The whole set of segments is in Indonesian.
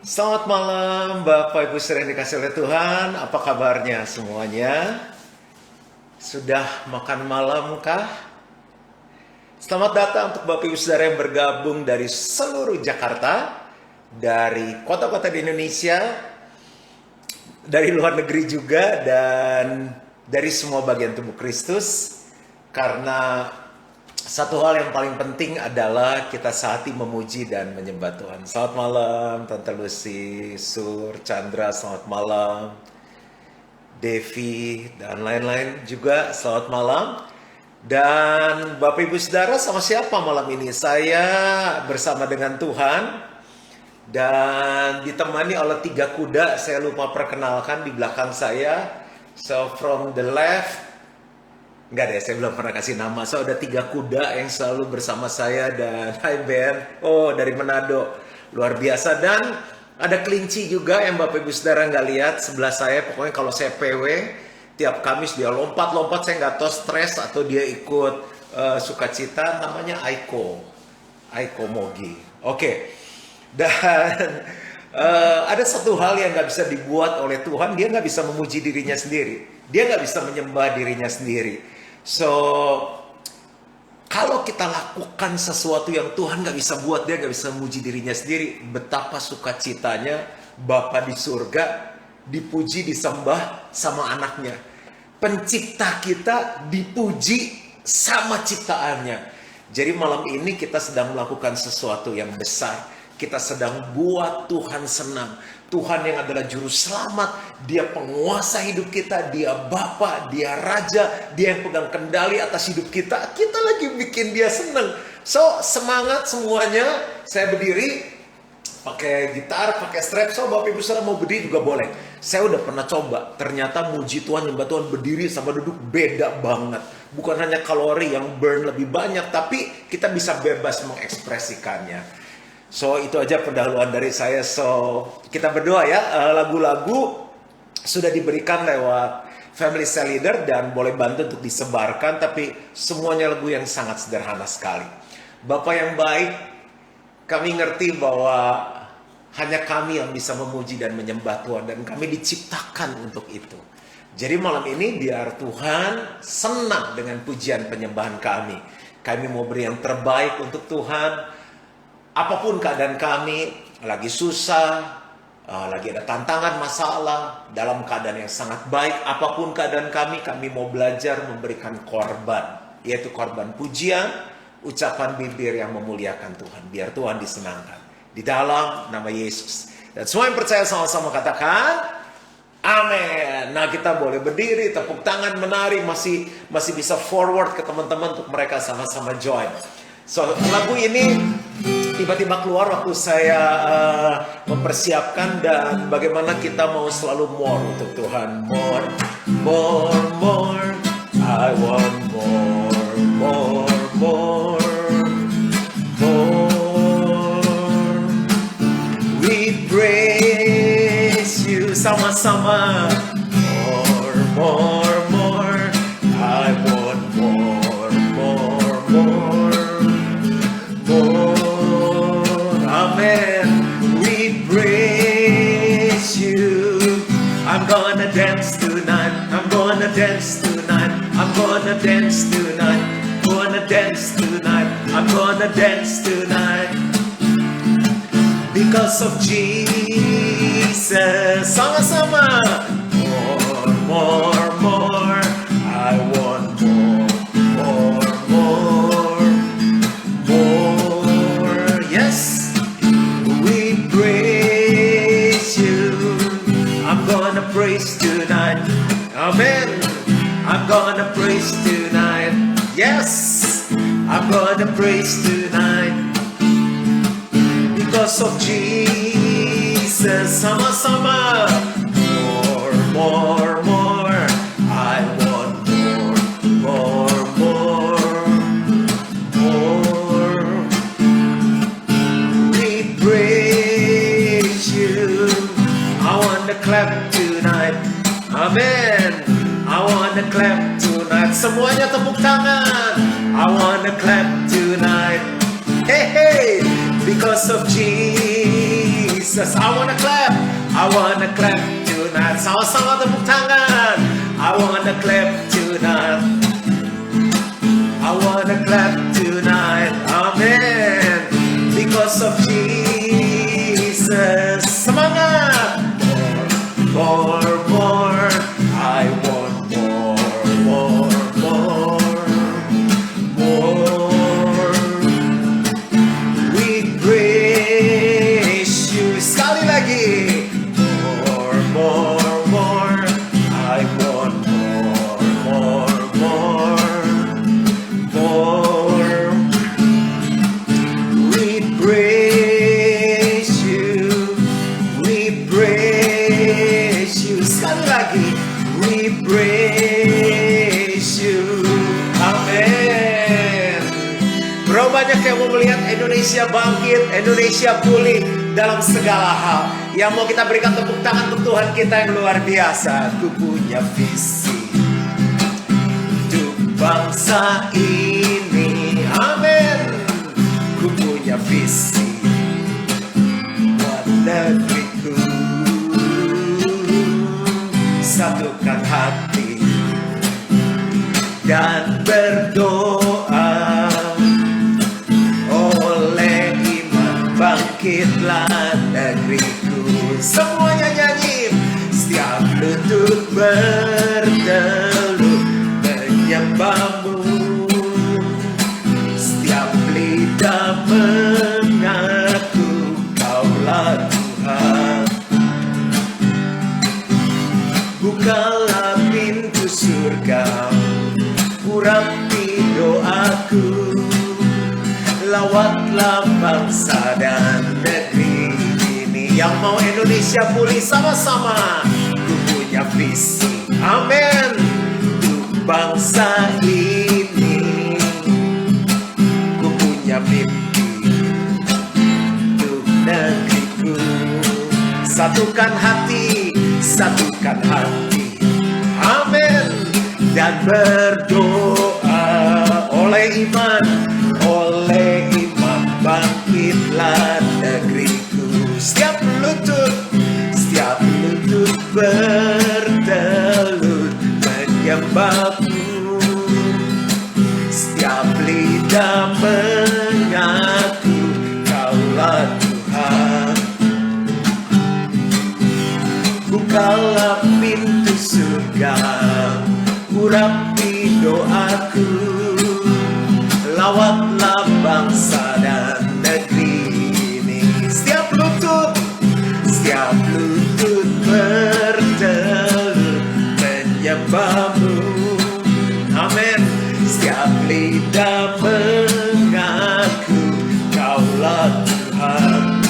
Selamat malam Bapak Ibu Saudara yang dikasih oleh Tuhan. Apa kabarnya semuanya? Sudah makan malam kah? Selamat datang untuk Bapak Ibu Saudara yang bergabung dari seluruh Jakarta, dari kota-kota di Indonesia, dari luar negeri juga, dan dari semua bagian tubuh Kristus. Karena satu hal yang paling penting adalah kita sehati memuji dan menyembah Tuhan. Selamat malam Tante Lucy, Sur, Chandra, selamat malam. Devi, dan lain-lain juga selamat malam. Dan Bapak Ibu Saudara, sama siapa malam ini? Saya bersama dengan Tuhan dan ditemani oleh 3 kuda. Saya lupa perkenalkan di belakang saya. So from the left, enggak deh, saya belum pernah kasih nama. So ada 3 kuda yang selalu bersama saya. Dan hai Ben, oh dari Manado, luar biasa. Dan ada kelinci juga yang Bapak Ibu Saudara nggak lihat sebelah saya. Pokoknya kalau saya PW, tiap Kamis dia lompat-lompat, saya nggak tahu stres atau dia ikut sukacita. Namanya Aiko Mogi. Oke. Dan ada satu hal yang nggak bisa dibuat oleh Tuhan. Dia nggak bisa memuji dirinya sendiri. Dia nggak bisa menyembah dirinya sendiri. So, kalau kita lakukan sesuatu yang Tuhan gak bisa buat, dia gak bisa memuji dirinya sendiri. Betapa sukacitanya Bapa di surga dipuji, disembah sama anaknya. Pencipta kita dipuji sama ciptaannya. Jadi malam ini kita sedang melakukan sesuatu yang besar. Kita sedang buat Tuhan senang. Tuhan yang adalah juru selamat, dia penguasa hidup kita, dia Bapa, dia Raja, dia yang pegang kendali atas hidup kita. Kita lagi bikin dia senang. So, semangat semuanya. Saya berdiri, pakai gitar, pakai strap. So, Bapak Ibu Saudara mau berdiri juga boleh. Saya udah pernah coba. Ternyata muji Tuhan, nyembah Tuhan berdiri sama duduk beda banget. Bukan hanya kalori yang burn lebih banyak, tapi kita bisa bebas mengekspresikannya. So itu aja pendahuluan dari saya. So kita berdoa ya. Lagu-lagu sudah diberikan lewat Family Cell Leader dan boleh bantu untuk disebarkan. Tapi semuanya lagu yang sangat sederhana sekali. Bapak yang baik, kami ngerti bahwa hanya kami yang bisa memuji dan menyembah Tuhan. Dan kami diciptakan untuk itu. Jadi malam ini biar Tuhan senang dengan pujian penyembahan kami. Kami mau beri yang terbaik untuk Tuhan. Apapun keadaan kami, lagi susah, lagi ada tantangan, masalah, dalam keadaan yang sangat baik, apapun keadaan kami mau belajar memberikan korban, yaitu korban pujian, ucapan bibir yang memuliakan Tuhan, biar Tuhan disenangkan. Di dalam nama Yesus. Dan semua yang percaya sama-sama katakan, amin. Nah kita boleh berdiri, tepuk tangan, menari, masih bisa forward ke teman-teman untuk mereka sama-sama join. So lagu ini tiba-tiba keluar waktu saya mempersiapkan, dan bagaimana kita mau selalu more untuk Tuhan. More, more, more. I want more, more, more, more. We praise you sama-sama. More, more, more. I want more, more, more, more. Amen. We praise you. I'm gonna dance tonight. I'm gonna dance tonight. I'm gonna dance tonight. Gonna dance tonight. I'm gonna dance tonight. Because of Jesus. Sama-sama. More, more, more. I want more, more, more, more. Yes. Praise tonight. Amen. I'm gonna praise tonight. Yes, I'm gonna praise tonight. Because of Jesus. Sama-sama. More, more, more. I want more, more, more, more. We praise you. I want to clap tonight. Amen. I wanna clap tonight. Semuanya tepuk tangan. I wanna clap tonight. Hey, hey. Because of Jesus. Jesus. I wanna clap tonight. Sama-sama tepuk tangan. I wanna clap tonight. I wanna clap tonight. Amen. Because of Jesus. Semangat. More. I want more. We praise you. Sekali lagi. More. I want more. We praise you. Sekali lagi. We praise you. Amen. Berapa banyak yang mau melihat Indonesia bangkit, Indonesia pulih dalam segala hal. Yang mau kita berikan tepuk tangan untuk Tuhan kita yang luar biasa. Ku punya visi untuk bangsa ini. Amin. Ku punya visi buat negeriku. Satukan hati dan berdoa. Oleh iman bangkitlah negeriku. Semuanya nyanyi. Setiap lutut bertelut menyembahmu. Setiap lidah mengaku Kaulah Tuhan. Bukalah pintu surga, urapi doaku. Lawatlah bangsa dan negeri ini. Yang mau Indonesia pulih sama-sama. Ku punya visi, amin, untuk bangsa ini. Ku punya mimpi untuk negeriku. Satukan hati, amin, dan berdoa. Oleh iman bangkitlah negeriku. Setiap lutut bertelut menyembahmu. Setiap lidah mengaku Kaulah Tuhan. Bukalah pintu surga, urapi doaku. Lawatlah bangsa dan negeri ini. Setiap lutut bertelut menyembahmu. Amin. Setiap lidah mengaku Kaulah Tuhan.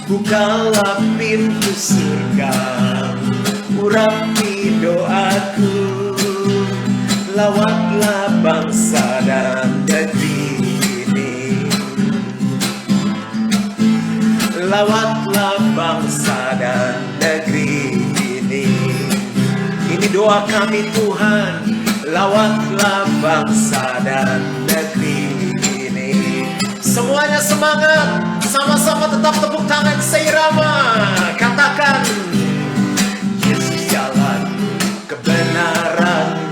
Bukalah pintu surga, urapi doaku. Lawatlah bangsa dan negeri ini. Lawatlah bangsa dan negeri ini. Ini doa kami Tuhan. Lawatlah bangsa dan negeri ini. Semuanya semangat. Sama-sama tetap tepuk tangan seirama. Katakan, Yesus jalan kebenaran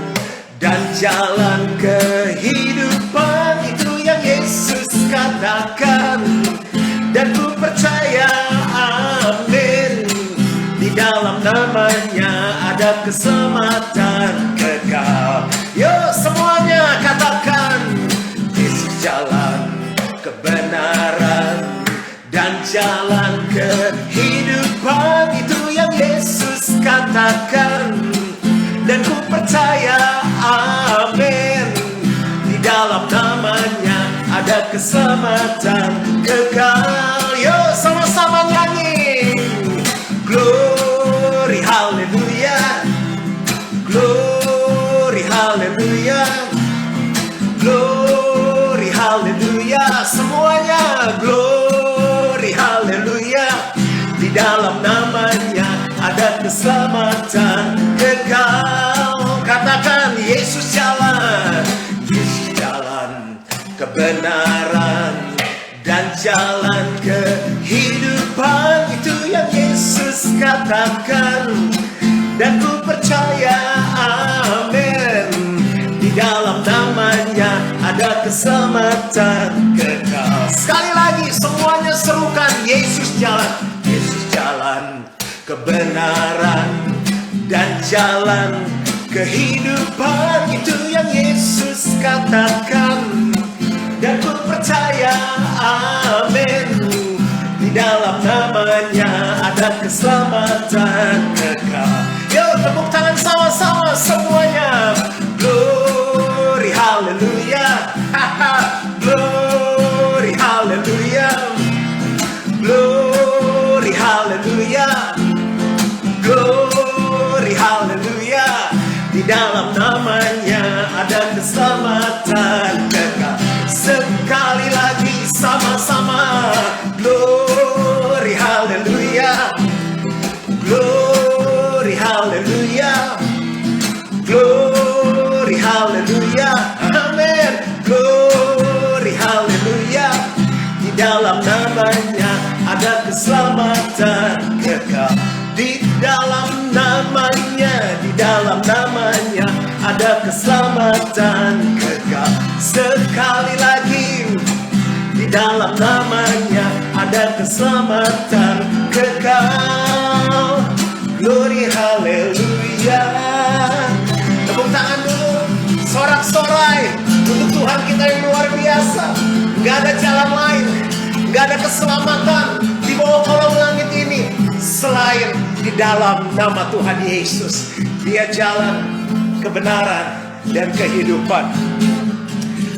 dan jalan kehidupan. Itu yang Yesus katakan. Dan ku percaya, amin, di dalam namanya ada keselamatan kekal. Yo semuanya katakan, Yesus jalan kebenaran dan jalan kehidupan. Itu yang Yesus katakan. Dan ku percaya, amin, di dalam namanya ada keselamatan kekal. Yo sama-sama nyanyi. Glory haleluya, glory haleluya, glory haleluya. Semuanya glory haleluya. Di dalam namanya ada keselamatan kekal. Katakan, Yesus jalan kebenaran dan jalan katakan, dan ku percaya, amin. Di dalam namanya ada keselamatan kekal. Sekali lagi semuanya serukan, Yesus jalan. Yesus jalan, kebenaran dan jalan kehidupan. Itu yang Yesus katakan, dan ku percaya, amin. Di dalam namanya ada keselamatan kekal. Yuk tepuk tangan sama-sama semuanya. Glory haleluya. Glory haleluya. Glory haleluya. Glory haleluya. Di dalam namanya ada keselamatan kekal. Sekali lagi sama-sama. Glory haleluya. Glory haleluya. Glory haleluya. Amin. Glory haleluya. Di dalam namanya ada keselamatan kekal. Di dalam namanya, di dalam namanya ada keselamatan kekal. Sekali lagi, di dalam namanya ada keselamatan kekal. Glory haleluya. Tepuk tangan dulu, sorak-sorai untuk Tuhan kita yang luar biasa. Gak ada jalan lain, gak ada keselamatan di bawah kolong langit ini selain di dalam nama Tuhan Yesus. Dia jalan, kebenaran, dan kehidupan.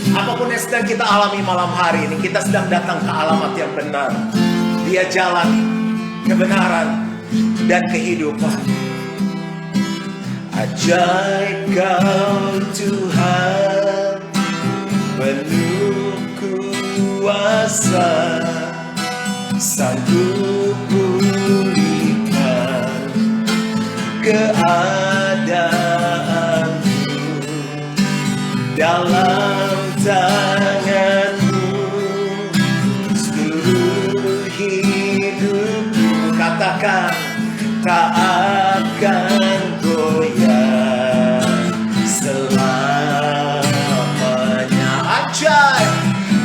Apapun yang sedang kita alami malam hari ini, kita sedang datang ke alamat yang benar. Dia jalan, kebenaran, dan kehidupan. Ajaib Kau Tuhan, penuh kuasa, sanggup pulihkan keadaanku. Dalam tangan-Mu seluruh hidupku, katakan, tak akan goyah selamanya. Ajaib,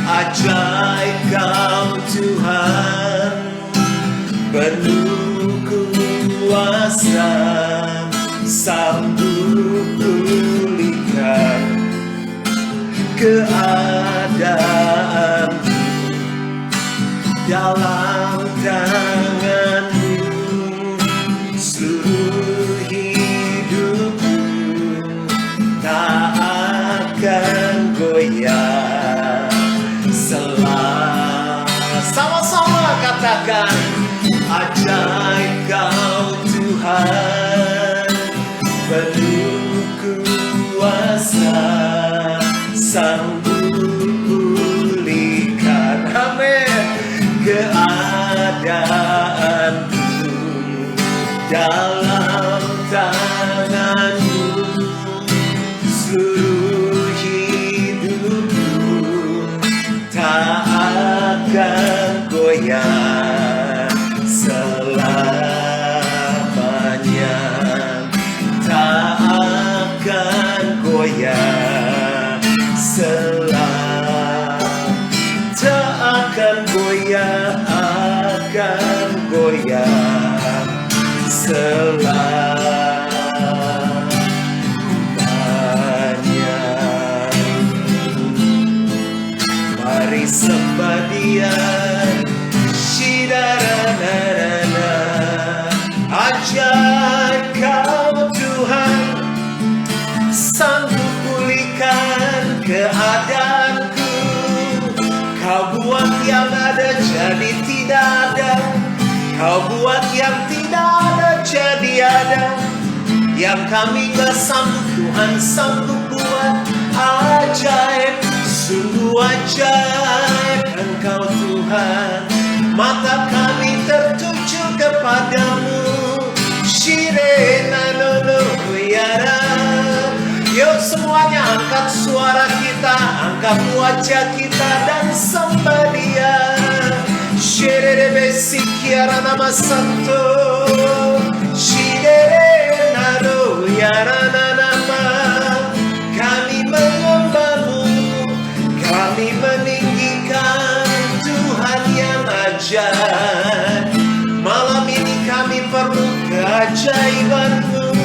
ajaib Kau Tuhan, penuh kuasa, sanggup pulihkan keadaanku. Dalam tangan-Mu seluruh hidupku, tak akan goyah selama. Sama-sama katakan, ajaib Kau Tuhan, penuh kuasa, sanggup pulihkan, amin, keadaanku. Dalam tangan-Mu seluruh hidupku, tak akan goyah selamanya. Tak akan goyah tak akan goyah, akan goyah selamanya. Mari sembah Dia, shidarana. Ajaib Kau Tuhan, sanggup pulihkan keadaanku. Kau buat yang ada jadi tidak ada, Kau buat yang tidak ada jadi ada. Yang kami gak sanggup, Tuhan sanggup buat. Ajaib, sungguh ajaib Engkau Tuhan. Mata kami tertuju kepadamu. Shirena nono yara. Yuk semuanya angkat suara kita, angkat wajah kita dan sembah Dia. Sherebe nama santo, Shidere naro yarana nama. Kami menyembahmu, kami meninggikan Tuhan yang ajaib. Malam ini kami perlu keajaiban-Mu.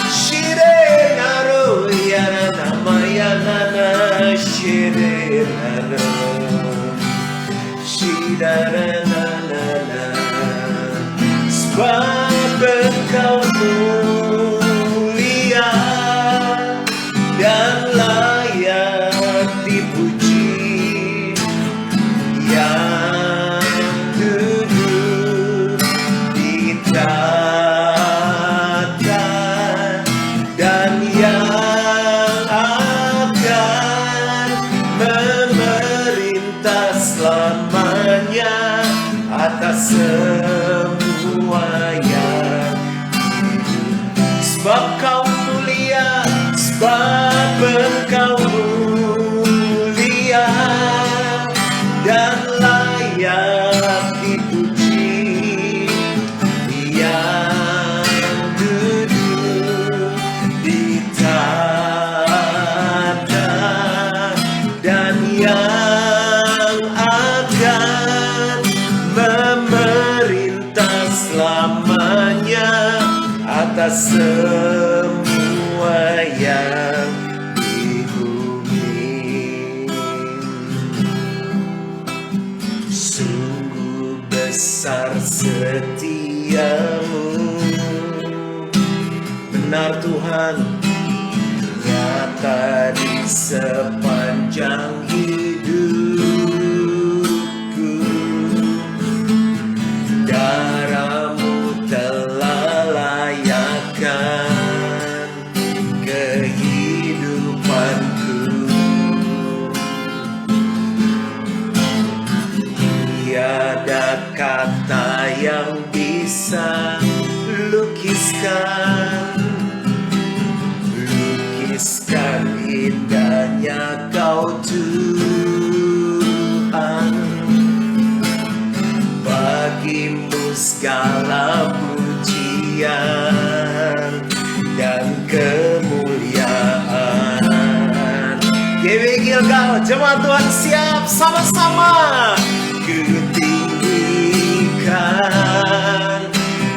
Shire naro yarana mayana shire naro shidara na sebab Engkau mulia dan layak dipuji, yang duduk di tata dan yang akan memerintah selamanya atas semua yang hidup. Sebab Kau mulia, sebab Engkau mulia dan layak dipuji, yang duduk di tata dan yang akan memerintah selamanya atas semua yang di bumi. Sungguh besar setiamu, benar Tuhan, nyata di sepanjang hidupku. Darah-Mu telah layakkan kehidupanku. Tiada kata yang bisa lukiskan indahnya Kau Tuhan. Bagi-Mu segala pujian dan kemuliaan. GW Gilgal, jemaat Tuhan siap sama-sama. Kutinggikan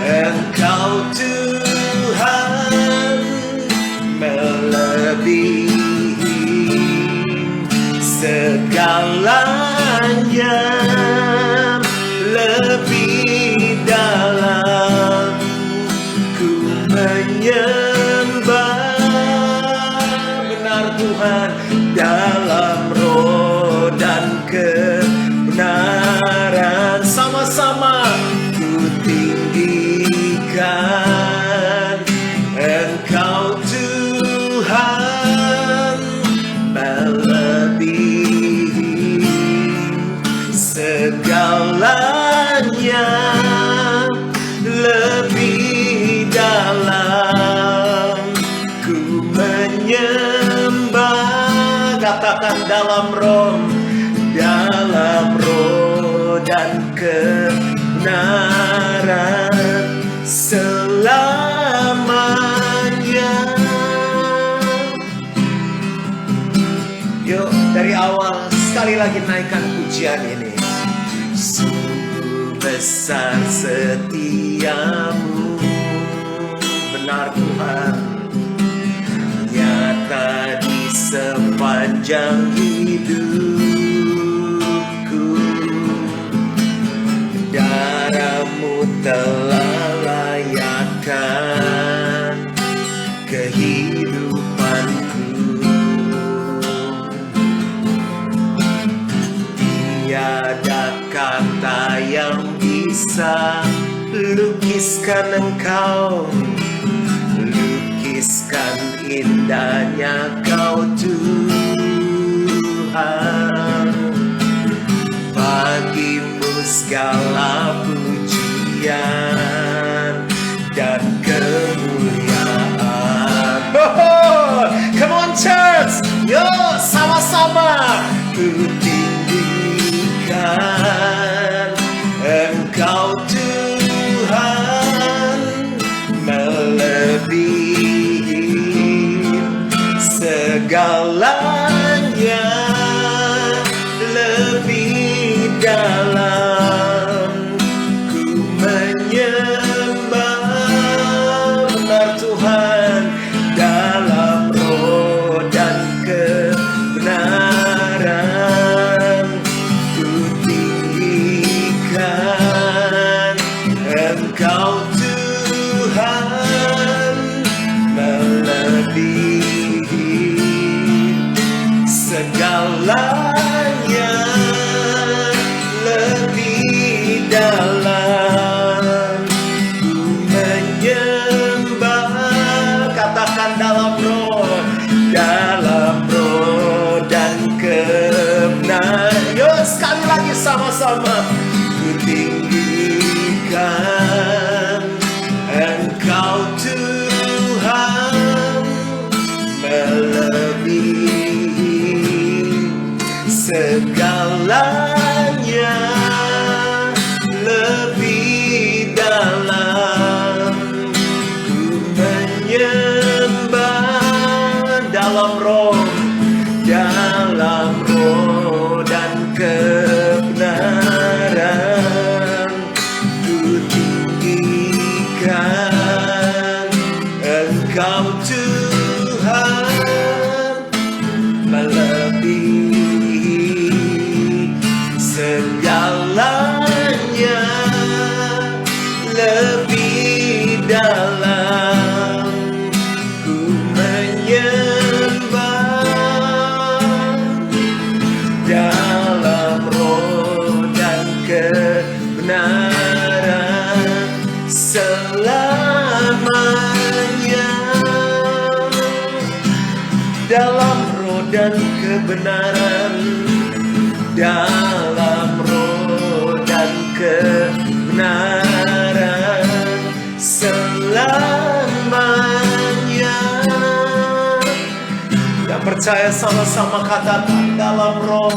Engkau Tuhan, melebihi segalanya, lebih dalam ku menyembah. Benar Tuhan, dalam roh dan kebenaran. Sama-sama ku tinggikan Engkau Tuhan, melebihi segalanya, lebih dalam ku menyembah. Katakan dalam roh dan kebenaran selamanya. Yuk dari awal sekali lagi naikkan pujian ini. Sungguh besar setiamu, benar Tuhan, nyata di sepanjang hidupku. Darah-Mu telah layakkan kehidupanku. Tiada kata yang bisa lukiskan Engkau, lukiskan indahnya Kau Tuhan. Bagi-Mu segala pujian dan kemuliaan. Come on church, yuk sama-sama ku tinggikan selamanya. Dalam roh dan kebenaran, dalam roh dan kebenaran selamanya. Yang percaya sama-sama katakan dalam roh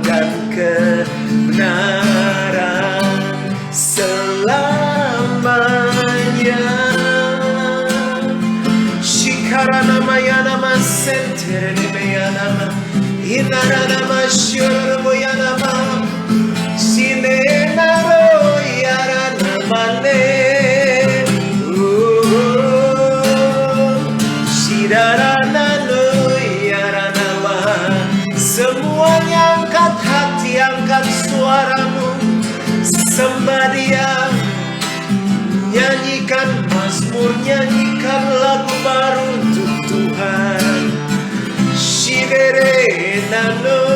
dan kebenaran selamanya. Shikarana mayana masentere meyana inarana masyur boyana ma sinenaro yarana mane shidarana no yarana ma. Semuanya angkat hati, angkat suaramu, sembah Dia. Nyanyikan mazmur, nyanyikan lagu baru untuk Tuhan. Shidere nano,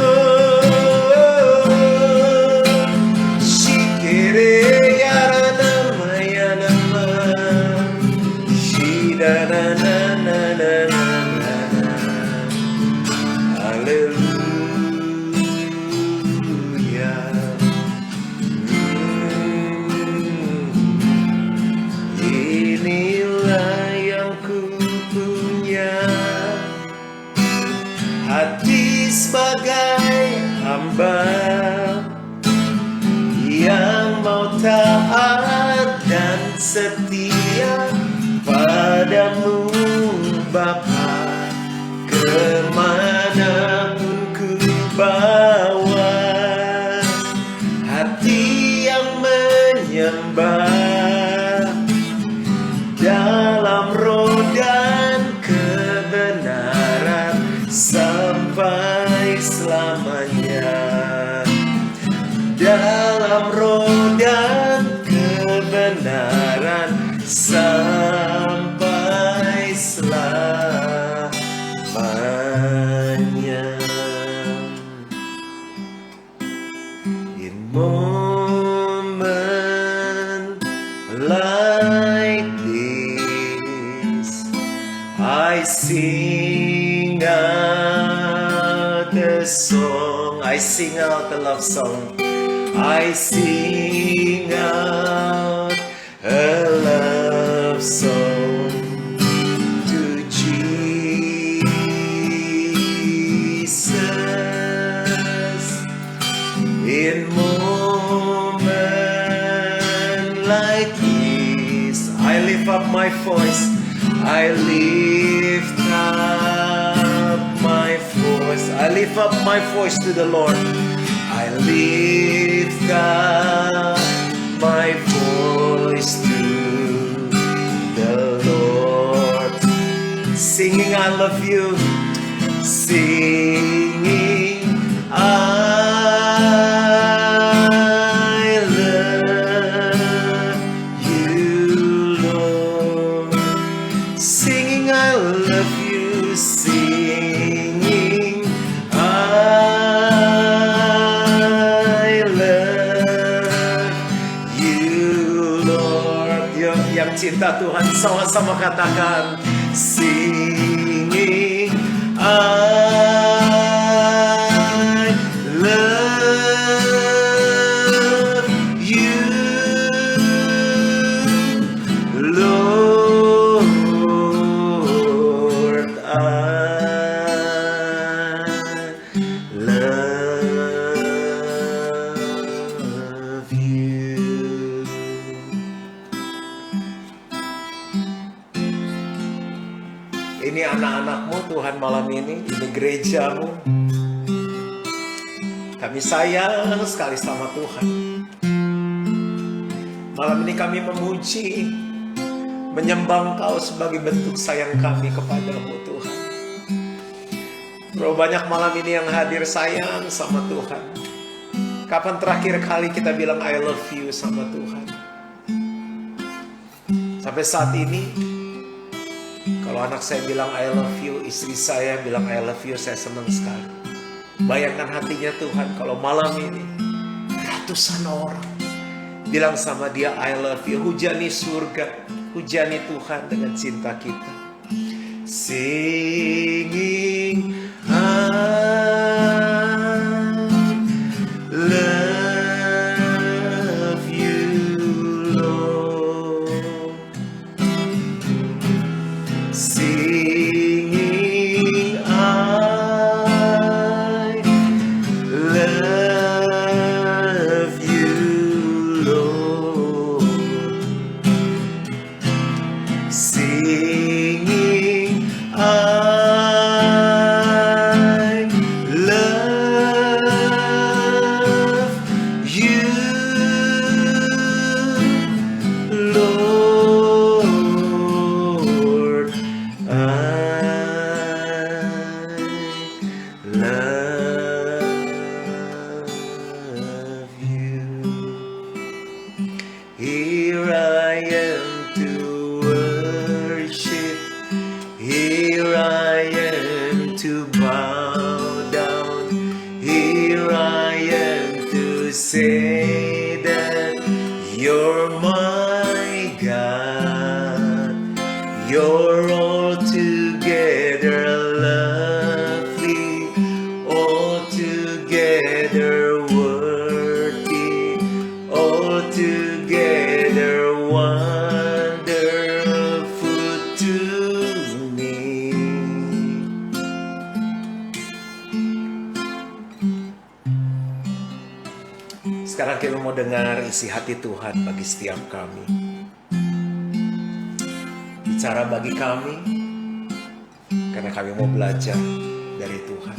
shikere yarana mayanama, shidana na na na na na. Haleluya. Inilah yang ku punya, hati sebagai hamba yang mau taat dan setia padamu Bapa. Kemanapun ku bawa, hati yang menyembah dalam roh dan kebenaran sampai selamanya. Dalam roh dan kebenaran sampai selamanya. In moment like this, I sing out the song. I sing out the love song. I sing out a love song to Jesus. In moment like this, I lift up my voice. I lift up my voice. I lift up my voice to the Lord. I lift up my voice to the Lord. Singing I love you. Singing I love you, Lord. Singing I love you. Singing I love you, Lord. Yang cinta Tuhan sama-sama katakan singing I love you, Lord. I love you. Ini anak-anakmu Tuhan malam ini gerejamu. Kami sayang sekali sama Tuhan. Malam ini kami memuji, menyembah Engkau sebagai bentuk sayang kami kepadamu Tuhan. Berapa banyak malam ini yang hadir sayang sama Tuhan. Kapan terakhir kali kita bilang I love you sama Tuhan? Sampai saat ini, kalau anak saya bilang I love you, istri saya bilang I love you, saya senang sekali. Bayangkan hatinya Tuhan kalau malam ini ratusan orang Bilang sama dia, I love you. Hujani surga, hujani Tuhan dengan cinta kita. Singing, love you, Lord. Singing, I love you, Lord. Singing, I love you, Lord. I love you. Here I am to worship. Here I am to bow down. Here I am to say that you're my God. You're altogether lovely, altogether worthy, altogether wonderful to me. Sekarang kita mau dengar isi hati Tuhan bagi setiap kami. Bicara bagi kami, karena kami mau belajar dari Tuhan.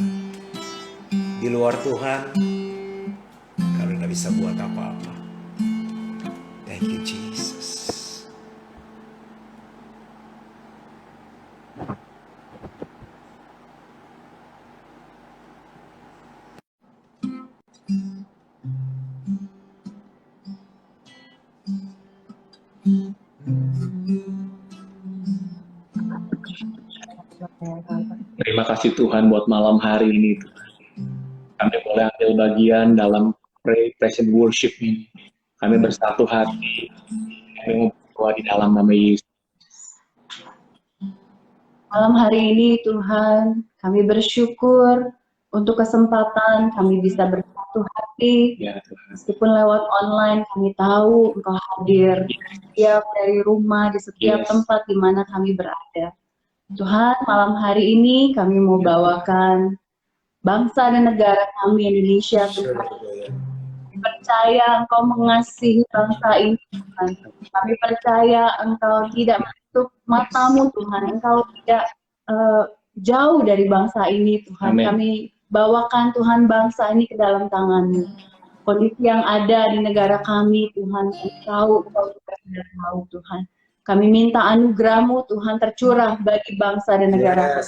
Di luar Tuhan, kami nggak bisa buat apa-apa. Thank you, Jesus. Terima kasih Tuhan buat malam hari ini, Tuhan. Kami boleh ambil bagian dalam praise and worship ini. Kami bersatu hati, kami mau berdoa di dalam nama Yesus. Malam hari ini Tuhan, kami bersyukur untuk kesempatan kami bisa bersatu hati. Ya, Tuhan. Meskipun lewat online, kami tahu Engkau hadir di setiap dari rumah, di setiap tempat di mana kami berada. Tuhan, malam hari ini kami mau bawakan bangsa dan negara kami Indonesia, Tuhan. Kami percaya Engkau mengasihi bangsa ini, Tuhan. Kami percaya Engkau tidak menutup matamu, Tuhan. Engkau tidak jauh dari bangsa ini, Tuhan. Amen. Kami bawakan Tuhan bangsa ini ke dalam tangan-Mu. Kondisi yang ada di negara kami, Tuhan, Engkau juga sudah tahu, Tuhan. Kami minta anugerah-Mu, Tuhan, tercurah bagi bangsa dan negara.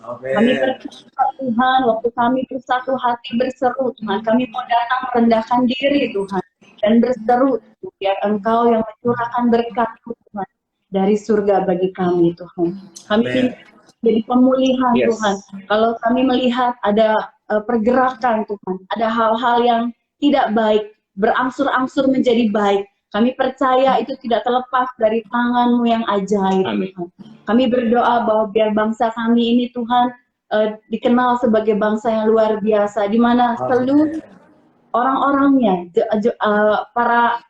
Kami percaya, Tuhan, waktu kami bersatu hati berseru, Tuhan, kami mau datang merendahkan diri, Tuhan, dan berseru, biar Engkau yang mencurahkan berkat, Tuhan, dari surga bagi kami, Tuhan. Kami minta jadi pemulihan, Tuhan. Kalau kami melihat ada pergerakan, Tuhan, ada hal-hal yang tidak baik, berangsur-angsur menjadi baik, kami percaya itu tidak terlepas dari tangan-Mu yang ajaib, Tuhan. Kami berdoa bahwa biar bangsa kami ini, Tuhan, dikenal sebagai bangsa yang luar biasa, di mana seluruh orang-orangnya, para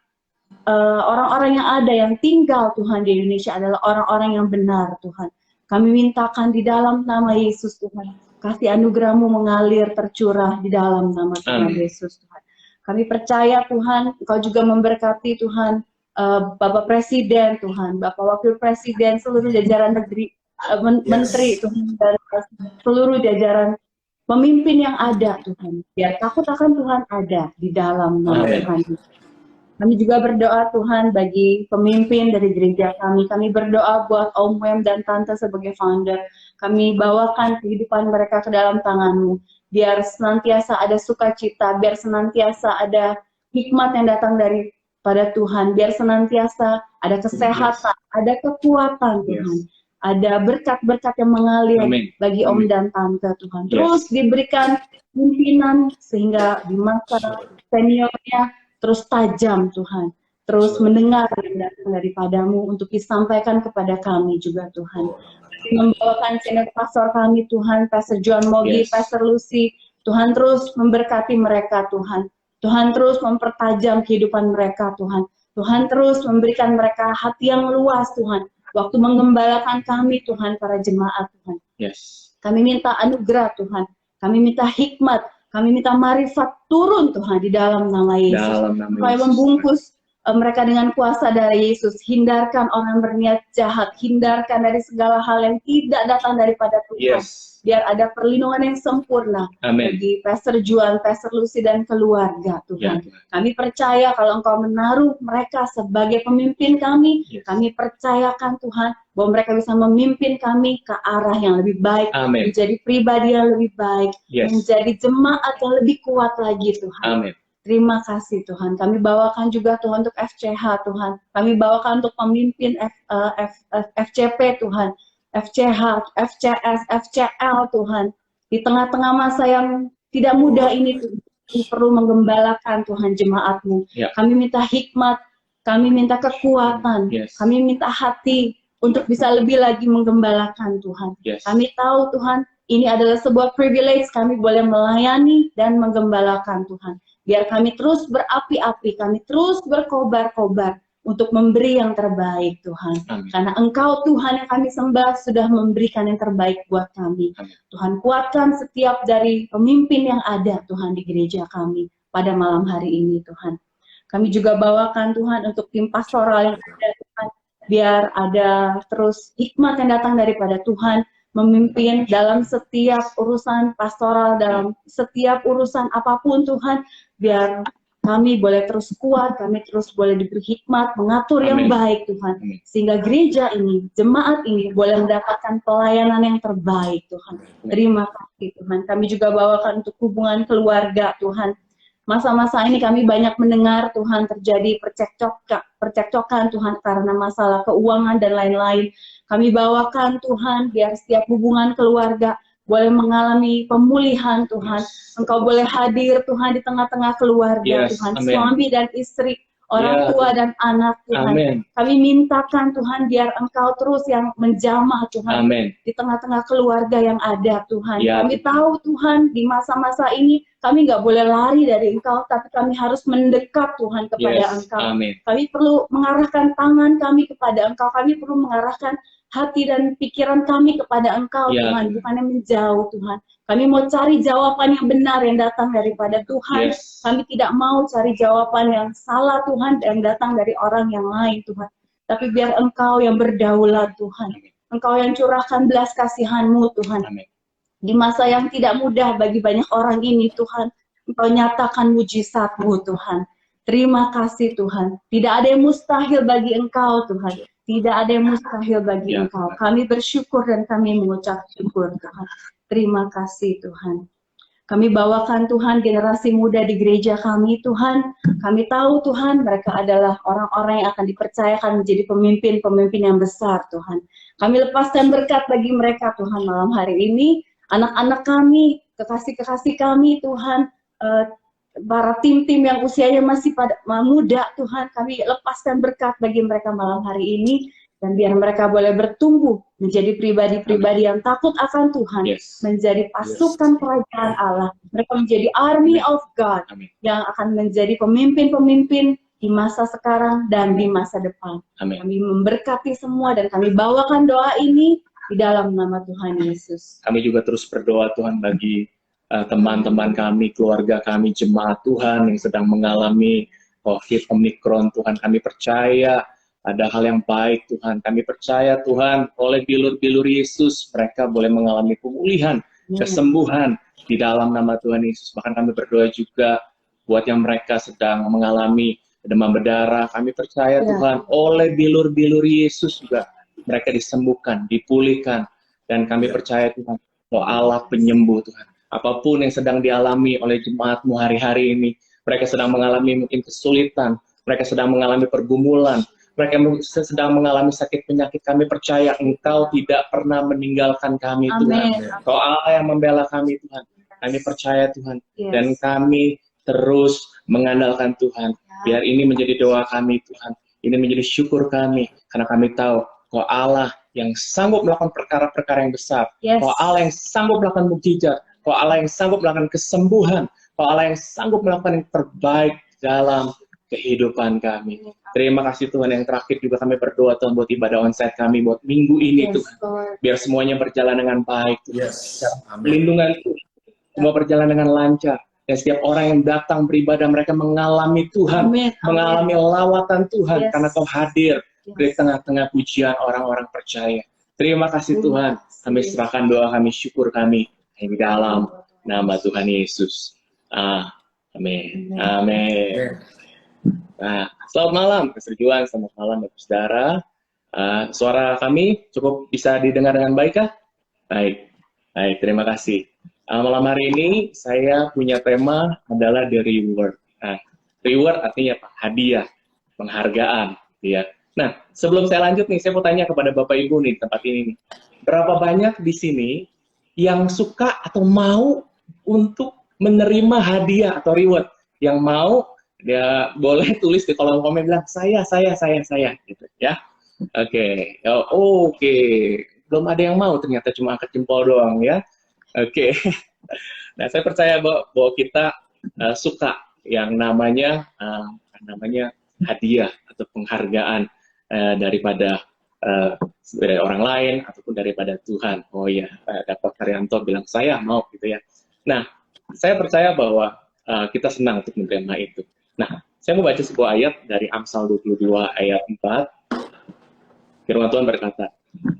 orang-orang yang ada, yang tinggal, Tuhan, di Indonesia adalah orang-orang yang benar, Tuhan. Kami mintakan di dalam nama Yesus, Tuhan, kasih anugerah-Mu mengalir, tercurah di dalam nama Tuhan Yesus, Tuhan. Kami percaya, Tuhan, Engkau juga memberkati, Tuhan, Bapak Presiden, Tuhan, Bapak Wakil Presiden, seluruh jajaran negeri, menteri, Tuhan, dan seluruh jajaran pemimpin yang ada, Tuhan. Biar takut akan Tuhan ada di dalam nama Tuhan. Kami juga berdoa, Tuhan, bagi pemimpin dari gereja kami. Kami berdoa buat Om Wem dan Tante sebagai founder. Kami bawakan kehidupan mereka ke dalam tangan-Mu. Biar senantiasa ada sukacita, biar senantiasa ada hikmat yang datang daripada Tuhan, biar senantiasa ada kesehatan, ada kekuatan, Tuhan. Ada berkat-berkat yang mengalir bagi Om dan Tante, Tuhan. Terus diberikan pimpinan sehingga di masa seniornya terus tajam, Tuhan. terus mendengar yang datang daripadamu untuk disampaikan kepada kami juga Tuhan. Membawakan senior pastor kami Tuhan, Pastor John Mogi, Yes. Pastor Lucy, Tuhan terus memberkati mereka Tuhan. Tuhan terus mempertajam kehidupan mereka Tuhan. Tuhan terus memberikan mereka hati yang luas Tuhan. Waktu menggembalakan kami Tuhan, para jemaat Tuhan. Yes. Kami minta anugerah Tuhan. Kami minta hikmat. Kami minta marifat turun Tuhan di dalam nama Yesus. Dalam nama Supaya Yesus. membungkus mereka dengan kuasa dari Yesus. Hindarkan orang berniat jahat. Hindarkan dari segala hal yang tidak datang daripada Tuhan. Yes. Biar ada perlindungan yang sempurna Amin. bagi Pastor Juan, Pastor Lucy dan keluarga Tuhan. Ya. Kami percaya kalau Engkau menaruh mereka sebagai pemimpin kami, Yes. kami percayakan Tuhan bahwa mereka bisa memimpin kami ke arah yang lebih baik, Amin. menjadi pribadi yang lebih baik, Yes. menjadi jemaat yang lebih kuat lagi Tuhan. Amin. Terima kasih Tuhan. Kami bawakan juga Tuhan untuk FCH Tuhan. Kami bawakan untuk pemimpin FCP Tuhan. FCH, FCS, FCL Tuhan. Di tengah-tengah masa yang tidak mudah ini Tuhan, kami perlu menggembalakan Tuhan jemaat-Mu. Ya. Kami minta hikmat, kami minta kekuatan, Yes. kami minta hati untuk bisa lebih lagi menggembalakan Tuhan. Yes. Kami tahu Tuhan, ini adalah sebuah privilege kami boleh melayani dan menggembalakan Tuhan. Biar kami terus berapi-api, kami terus berkobar-kobar untuk memberi yang terbaik Tuhan. Amin. Karena Engkau Tuhan yang kami sembah sudah memberikan yang terbaik buat kami. Amin. Tuhan kuatkan setiap dari pemimpin yang ada Tuhan di gereja kami pada malam hari ini Tuhan. Kami juga bawakan Tuhan untuk tim pastoral yang ada Tuhan. Biar ada terus hikmat yang datang daripada Tuhan memimpin dalam setiap urusan pastoral, dalam setiap urusan apapun Tuhan. Biar kami boleh terus kuat, kami terus boleh diberi hikmat, mengatur yang Amin. baik Tuhan. Amin. Sehingga gereja ini, jemaat ini boleh mendapatkan pelayanan yang terbaik Tuhan. Terima kasih Tuhan. Kami juga bawakan untuk hubungan keluarga Tuhan. Masa-masa ini kami banyak mendengar Tuhan terjadi percekcokan Tuhan karena masalah keuangan dan lain-lain. Kami bawakan Tuhan biar setiap hubungan keluarga boleh mengalami pemulihan Tuhan. Engkau boleh hadir Tuhan di tengah-tengah keluarga Yes, Tuhan. amin. Suami dan istri, orang Ya. tua dan anak Tuhan. Amin. Kami mintakan Tuhan biar Engkau terus yang menjamah Tuhan Amin. di tengah-tengah keluarga yang ada Tuhan. Ya. Kami tahu Tuhan di masa-masa ini kami nggak boleh lari dari Engkau, tapi kami harus mendekat Tuhan kepada Yes. Engkau. Amin. Kami perlu mengarahkan tangan kami kepada Engkau. Kami perlu mengarahkan hati dan pikiran kami kepada Engkau Ya. Tuhan, bukannya menjauh Tuhan. Kami mau cari jawaban yang benar yang datang daripada Tuhan. Yes. Kami tidak mau cari jawaban yang salah Tuhan yang datang dari orang yang lain Tuhan. Tapi biar Engkau yang berdaulat Tuhan. Engkau yang curahkan belas kasihan-Mu Tuhan. Amin. Di masa yang tidak mudah bagi banyak orang ini Tuhan, Engkau nyatakan mujizat-Mu Tuhan. Terima kasih Tuhan. Tidak ada yang mustahil bagi Engkau Tuhan. Tidak ada yang mustahil bagi Ya. Engkau. Kami bersyukur dan kami mengucap syukur Tuhan. Terima kasih Tuhan. Kami bawakan Tuhan generasi muda di gereja kami Tuhan. Kami tahu Tuhan mereka adalah orang-orang yang akan dipercayakan menjadi pemimpin-pemimpin yang besar Tuhan. Kami lepaskan berkat bagi mereka Tuhan malam hari ini. Anak-anak kami, kekasih-kekasih kami Tuhan, para tim-tim yang usianya masih pada muda Tuhan, kami lepaskan berkat bagi mereka malam hari ini. Dan biar mereka boleh bertumbuh menjadi pribadi-pribadi yang takut akan Tuhan. Yes. Menjadi pasukan kerajaan Allah. Mereka menjadi army of God. Amin. Yang akan menjadi pemimpin-pemimpin di masa sekarang dan di masa depan. Amin. Kami memberkati semua dan kami bawakan doa ini di dalam nama Tuhan Yesus. Kami juga terus berdoa Tuhan bagi teman-teman kami, keluarga kami, jemaat Tuhan yang sedang mengalami COVID Omicron. Tuhan, kami percaya ada hal yang baik Tuhan. Kami percaya Tuhan oleh bilur-bilur Yesus mereka boleh mengalami pemulihan, kesembuhan di dalam nama Tuhan Yesus. Bahkan kami berdoa juga buat yang mereka sedang mengalami demam berdarah. Kami percaya Tuhan oleh bilur-bilur Yesus juga mereka disembuhkan, dipulihkan. Dan kami percaya Tuhan bahwa Allah penyembuh Tuhan. Apapun yang sedang dialami oleh jemaat-Mu hari-hari ini, mereka sedang mengalami mungkin kesulitan, mereka sedang mengalami pergumulan, mereka sedang mengalami sakit penyakit. Kami percaya Engkau tidak pernah meninggalkan kami Tuhan. Amin. Engkau Allah yang membela kami Tuhan. Kami percaya Tuhan. Yes. Dan kami terus mengandalkan Tuhan. Biar ini menjadi doa kami Tuhan, ini menjadi syukur kami, karena kami tahu Kau Allah yang sanggup melakukan perkara-perkara yang besar, Kau Allah yang sanggup melakukan mukjizat, Kau Allah yang sanggup melakukan kesembuhan, Kau Allah yang sanggup melakukan yang terbaik dalam kehidupan kami. Terima kasih Tuhan. Yang terakhir juga kami berdoa Tuhan buat ibadah onsite kami buat minggu ini Tuhan. Biar semuanya berjalan dengan baik Tuhan. Lindungan Tuhan, semua berjalan dengan lancar. Dan setiap orang yang datang beribadah, mereka mengalami Tuhan, mengalami lawatan Tuhan, karena Kau hadir di tengah-tengah pujian orang-orang percaya. Terima kasih Tuhan. Kami serahkan doa kami, syukur kami di dalam nama Tuhan Yesus. Amin. Amin. Nah, selamat malam, Pastor Juan. Selamat malam, Bapak Saudara. Suara kami cukup bisa didengar dengan baik kah? Baik, baik. Terima kasih. Malam hari ini saya punya tema adalah the reward. Reward artinya apa? Hadiah, penghargaan, ya. Nah, sebelum saya lanjut nih, saya mau tanya kepada Bapak Ibu nih di tempat ini nih. Berapa banyak di sini yang suka atau mau untuk menerima hadiah atau reward? Yang mau, dia boleh tulis di kolom komen bilang saya gitu ya. Oke. Belum ada yang mau, ternyata cuma angkat jempol doang ya. Oke. Nah, saya percaya bahwa kita suka yang namanya hadiah atau penghargaan daripada dari orang lain ataupun daripada Tuhan. Oh ya, Dr. Karyanto bilang saya mau gitu ya. Nah, saya percaya bahwa kita senang untuk menerima itu. Nah, saya mau baca sebuah ayat dari Amsal 22 ayat 4. Firman Tuhan berkata,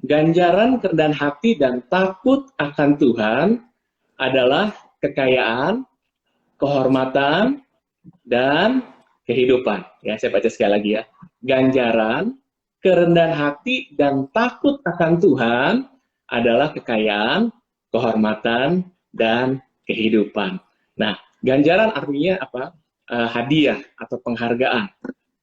ganjaran kerendahan hati dan takut akan Tuhan adalah kekayaan, kehormatan, dan kehidupan. Ya, saya baca sekali lagi ya. Ganjaran, kerendahan hati, dan takut akan Tuhan adalah kekayaan, kehormatan, dan kehidupan. Nah, ganjaran artinya apa? Hadiah atau penghargaan.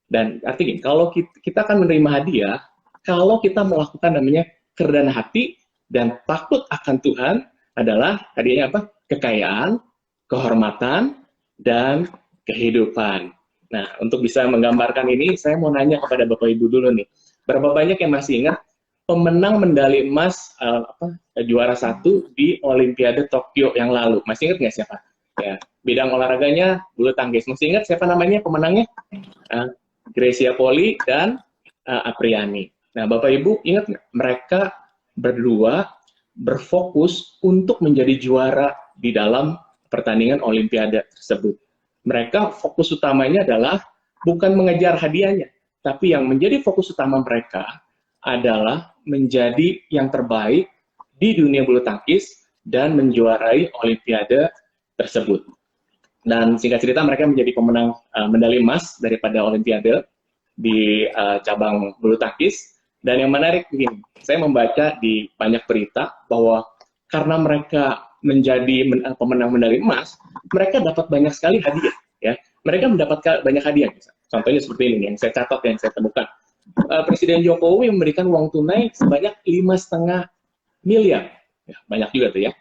Dan artinya kalau kita akan menerima hadiah, kalau kita melakukan namanya kerendahan hati dan takut akan Tuhan adalah hadiahnya apa? Kekayaan, kehormatan, dan kehidupan. Nah, untuk bisa menggambarkan ini, saya mau nanya kepada Bapak Ibu dulu nih. Berapa banyak yang masih ingat pemenang medali emas juara 1 di Olimpiade Tokyo yang lalu? Masih ingat nggak siapa? Ya, bidang olahraganya bulu tangkis. Masih ingat siapa namanya pemenangnya? Gracia Poli dan Apriani. Nah, Bapak Ibu ingat nggak? Mereka berdua berfokus untuk menjadi juara di dalam pertandingan Olimpiade tersebut. Mereka fokus utamanya adalah bukan mengejar hadiahnya, tapi yang menjadi fokus utama mereka adalah menjadi yang terbaik di dunia bulu tangkis dan menjuarai Olimpiade tersebut. Dan singkat cerita mereka menjadi pemenang medali emas daripada Olimpiade di cabang bulu tangkis. Dan yang menarik begini, saya membaca di banyak berita bahwa karena mereka menjadi pemenang medali emas, mereka dapat banyak sekali hadiah. Ya, mereka mendapat banyak hadiah. Contohnya seperti ini yang saya catat, yang saya temukan. Presiden Jokowi memberikan uang tunai sebanyak 5,5 miliar. Ya, banyak juga tuh ya.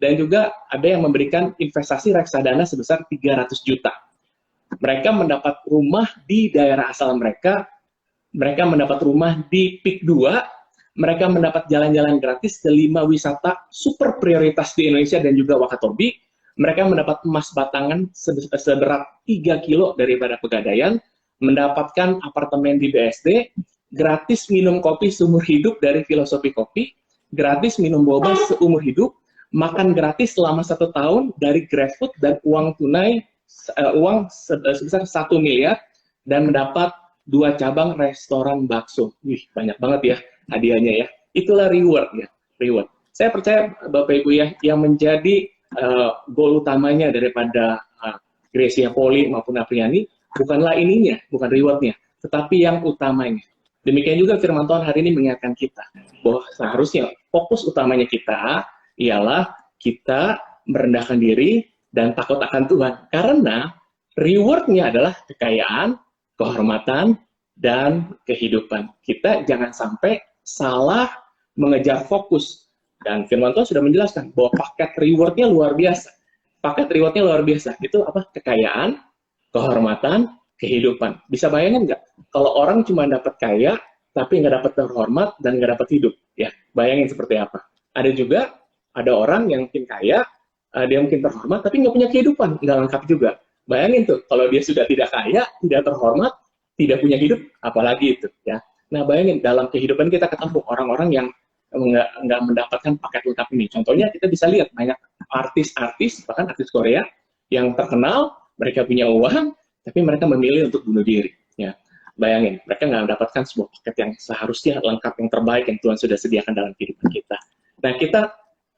Dan juga ada yang memberikan investasi reksadana sebesar 300 juta. Mereka mendapat rumah di daerah asal mereka mendapat rumah di PIK 2, mereka mendapat jalan-jalan gratis ke 5 wisata super prioritas di Indonesia dan juga Wakatobi, mereka mendapat emas batangan seberat 3 kilo daripada Pegadaian, mendapatkan apartemen di BSD, gratis minum kopi seumur hidup dari Filosofi Kopi, gratis minum boba seumur hidup, makan gratis selama 1 tahun dari GrabFood dan uang tunai sebesar 1 miliar dan mendapat 2 cabang restoran bakso. Wih, banyak banget ya hadiahnya ya. Itulah reward ya, reward. Saya percaya Bapak Ibu ya, yang menjadi goal utamanya daripada Gracia Poli maupun Apriani bukanlah ininya, bukan rewardnya, tetapi yang utamanya. Demikian juga firman Tuhan hari ini mengingatkan kita bahwa seharusnya fokus utamanya kita ialah kita merendahkan diri dan takut akan Tuhan. Karena rewardnya adalah kekayaan, kehormatan, dan kehidupan. Kita jangan sampai salah mengejar fokus. Dan firman Tuhan sudah menjelaskan bahwa paket rewardnya luar biasa. paket rewardnya luar biasa. Itu apa? Kekayaan, kehormatan, kehidupan. Bisa bayangin nggak? Kalau orang cuma dapat kaya, tapi nggak dapat terhormat dan nggak dapat hidup, ya bayangin seperti apa. Ada juga ada orang yang mungkin kaya, dia mungkin terhormat, tapi nggak punya kehidupan, nggak lengkap juga. Bayangin tuh, kalau dia sudah tidak kaya, tidak terhormat, tidak punya hidup, apalagi itu, ya. Nah, bayangin dalam kehidupan kita ketemu orang-orang yang nggak mendapatkan paket lengkap ini. Contohnya kita bisa lihat banyak artis-artis, bahkan artis Korea yang terkenal, mereka punya uang, tapi mereka memilih untuk bunuh diri. Ya, bayangin, mereka nggak mendapatkan sebuah paket yang seharusnya lengkap, yang terbaik yang Tuhan sudah sediakan dalam kehidupan kita. Nah,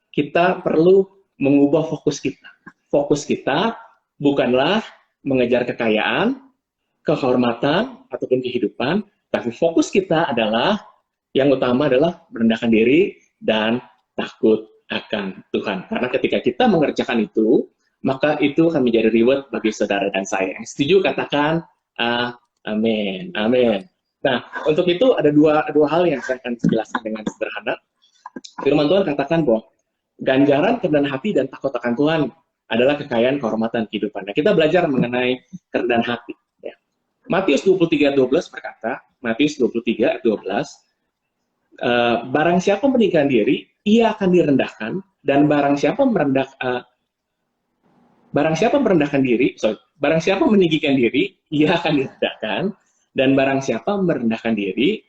kita perlu mengubah fokus kita. Fokus kita bukanlah mengejar kekayaan, kehormatan, ataupun kehidupan, tapi fokus kita adalah yang utama adalah merendahkan diri dan takut akan Tuhan. Karena ketika kita mengerjakan itu, maka itu akan menjadi reward bagi saudara dan saya. Yang setuju katakan amin. Amin. Nah, untuk itu ada dua hal yang saya akan jelaskan dengan sederhana. Firman Tuhan katakan bahwa ganjaran kerendahan hati dan takut akan Tuhan adalah kekayaan, kehormatan, kehidupan. Nah, kita belajar mengenai kerendahan hati. Ya. Matius 23:12 berkata, Matius 23:12, barang siapa meninggikan diri, ia akan direndahkan, dan barang siapa meninggikan diri, ia akan direndahkan, dan barang siapa merendahkan diri,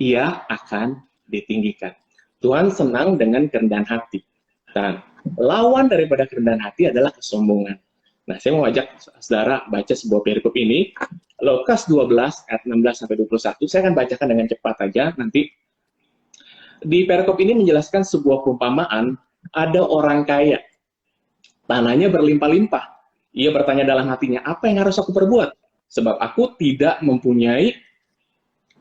ia akan ditinggikan. Tuhan senang dengan kerendahan hati. Dan lawan daripada kerendahan hati adalah kesombongan. Nah, saya mau ajak saudara baca sebuah perikop ini, Lukas 12 ayat 16-21. Saya akan bacakan dengan cepat aja nanti. Di perikop ini menjelaskan sebuah perumpamaan, ada orang kaya, tanahnya berlimpah-limpah. Ia bertanya dalam hatinya, apa yang harus aku perbuat? Sebab aku tidak mempunyai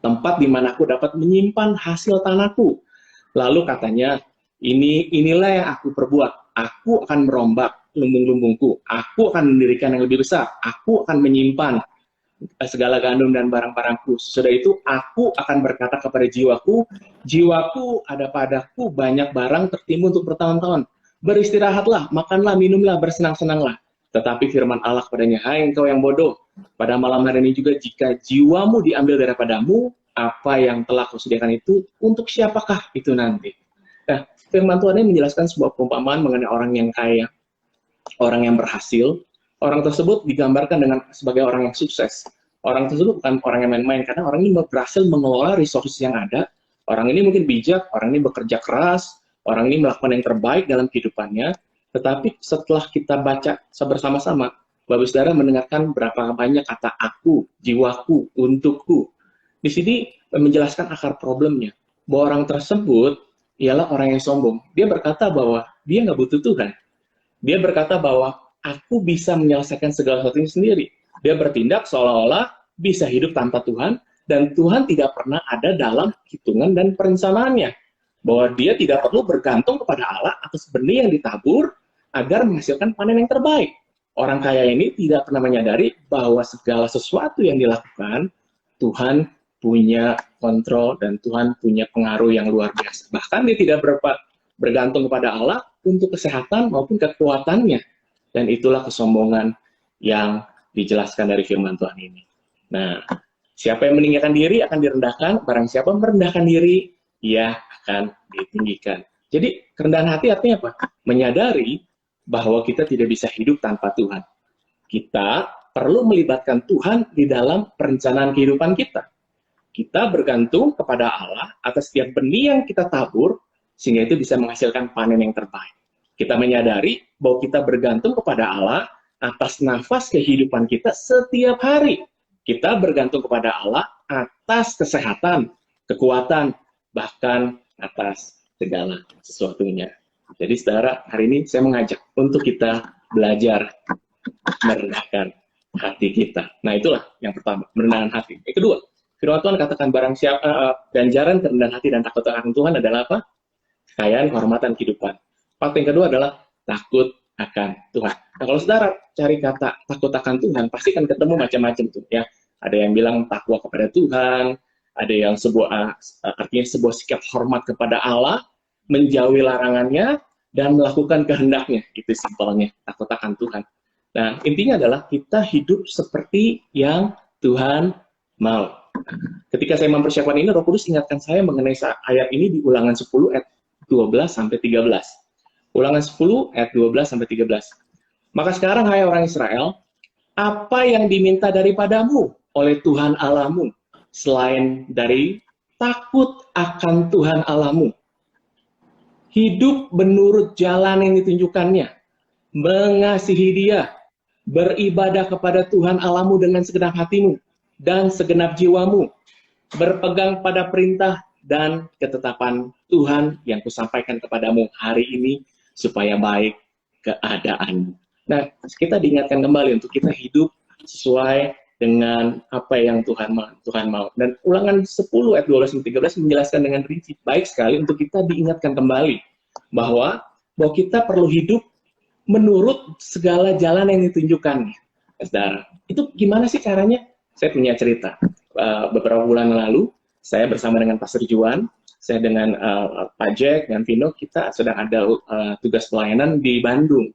tempat di mana aku dapat menyimpan hasil tanahku. Lalu katanya, inilah yang aku perbuat. Aku akan merombak lumbung-lumbungku. Aku akan mendirikan yang lebih besar. Aku akan menyimpan segala gandum dan barang-barangku. Sesudah itu, aku akan berkata kepada jiwaku, jiwaku ada padaku banyak barang tertimbun untuk bertahun-tahun. Beristirahatlah, makanlah, minumlah, bersenang-senanglah. Tetapi firman Allah kepadanya, hai engkau yang bodoh, pada malam hari ini juga jika jiwamu diambil daripadamu, apa yang telah kau sediakan itu, untuk siapakah itu nanti? Nah, firman Tuhan ini menjelaskan sebuah perumpamaan mengenai orang yang kaya, orang yang berhasil. Orang tersebut digambarkan sebagai orang yang sukses. Orang tersebut bukan orang yang main-main, karena orang ini berhasil mengelola resources yang ada. Orang ini mungkin bijak, orang ini bekerja keras, orang ini melakukan yang terbaik dalam kehidupannya. Tetapi setelah kita baca bersama-sama, Bapak Saudara mendengarkan berapa banyak kata aku, jiwaku, untukku. Di sini menjelaskan akar problemnya. Bahwa orang tersebut ialah orang yang sombong. Dia berkata bahwa dia nggak butuh Tuhan. Dia berkata bahwa aku bisa menyelesaikan segala sesuatu ini sendiri. Dia bertindak seolah-olah bisa hidup tanpa Tuhan, dan Tuhan tidak pernah ada dalam hitungan dan perencanaannya. Bahwa dia tidak perlu bergantung kepada Allah atas benih yang ditabur agar menghasilkan panen yang terbaik. Orang kaya ini tidak pernah menyadari bahwa segala sesuatu yang dilakukan, Tuhan punya kontrol dan Tuhan punya pengaruh yang luar biasa. Bahkan dia tidak bergantung kepada Allah untuk kesehatan maupun kekuatannya. Dan itulah kesombongan yang dijelaskan dari firman Tuhan ini. Nah, siapa yang meninggikan diri akan direndahkan, barang siapa merendahkan diri, ia akan ditinggikan. Jadi, kerendahan hati artinya apa? Menyadari bahwa kita tidak bisa hidup tanpa Tuhan. Kita perlu melibatkan Tuhan di dalam perencanaan kehidupan kita. Kita bergantung kepada Allah atas setiap benih yang kita tabur, sehingga itu bisa menghasilkan panen yang terbaik. Kita menyadari bahwa kita bergantung kepada Allah atas nafas kehidupan kita setiap hari. Kita bergantung kepada Allah atas kesehatan, kekuatan, bahkan atas segala sesuatunya. Jadi saudara, hari ini saya mengajak untuk kita belajar merendahkan hati kita. Nah, itulah yang pertama, merendahkan hati. Yang kedua, firman Tuhan katakan barang siapa ganjaran kerendahan hati dan takut akan Tuhan adalah apa? Kekayaan, kehormatan, kehidupan. Fakta yang kedua adalah takut akan Tuhan. Nah, kalau saudara cari kata takut akan Tuhan, pasti kan ketemu macam-macam tuh ya. Ada yang bilang takwa kepada Tuhan, ada yang artinya sebuah sikap hormat kepada Allah, menjauhi larangannya, dan melakukan kehendaknya. Itu simpelnya, takut akan Tuhan. Nah, intinya adalah kita hidup seperti yang Tuhan mau. Ketika saya mempersiapkan ini, Roh Kudus ingatkan saya mengenai ayat ini di Ulangan 10 ayat 12 sampai 13. Ulangan 10 ayat 12 sampai 13. Maka sekarang hai orang Israel, apa yang diminta daripadamu oleh Tuhan Allahmu selain dari takut akan Tuhan Allahmu? Hidup menurut jalan yang ditunjukkannya, mengasihi Dia, beribadah kepada Tuhan Allahmu dengan segenap hatimu dan segenap jiwamu, berpegang pada perintah dan ketetapan Tuhan yang kusampaikan kepadamu hari ini supaya baik keadaanmu. Nah, kita diingatkan kembali untuk kita hidup sesuai dengan apa yang Tuhan mau. Dan Ulangan 10 ayat 12-13 menjelaskan dengan rinci baik sekali untuk kita diingatkan kembali bahwa kita perlu hidup menurut segala jalan yang ditunjukkan, saudara. Itu gimana sih caranya? Saya punya cerita. Beberapa bulan lalu, saya bersama dengan Pastor Juan, saya dengan Pak Jack dan Vino, kita sedang ada tugas pelayanan di Bandung.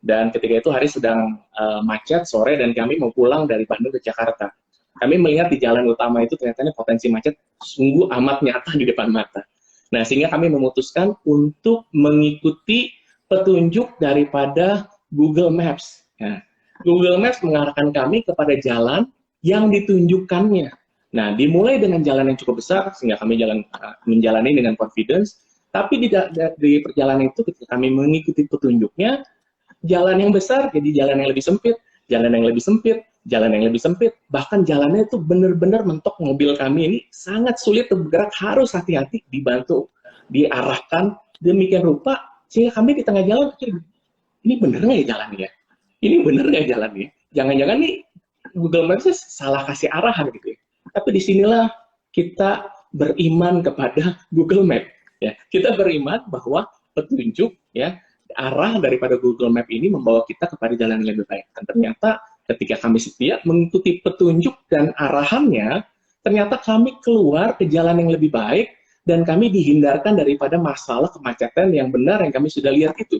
Dan ketika itu hari sedang macet sore dan kami mau pulang dari Bandung ke Jakarta. Kami melihat di jalan utama itu ternyata potensi macet sungguh amat nyata di depan mata. Nah, sehingga kami memutuskan untuk mengikuti petunjuk daripada Google Maps. Nah, Google Maps mengarahkan kami kepada jalan yang ditunjukkannya. Nah, dimulai dengan jalan yang cukup besar, sehingga kami menjalani dengan confidence, tapi di perjalanan itu ketika kami mengikuti petunjuknya, jalan yang besar jadi jalan yang lebih sempit, jalan yang lebih sempit, jalan yang lebih sempit, bahkan jalannya itu benar-benar mentok mobil kami ini sangat sulit bergerak, harus hati-hati, dibantu, diarahkan, demikian rupa, sehingga kami di tengah jalan, ini bener nggak ya jalannya? Ini bener nggak jalannya? Jangan-jangan nih Google Maps salah kasih arahan gitu ya. Tapi disinilah kita beriman kepada Google Map. Ya, kita beriman bahwa petunjuk, ya, arah daripada Google Map ini membawa kita kepada jalan yang lebih baik. Dan ternyata ketika kami setia mengikuti petunjuk dan arahannya, ternyata kami keluar ke jalan yang lebih baik dan kami dihindarkan daripada masalah kemacetan yang benar yang kami sudah lihat itu.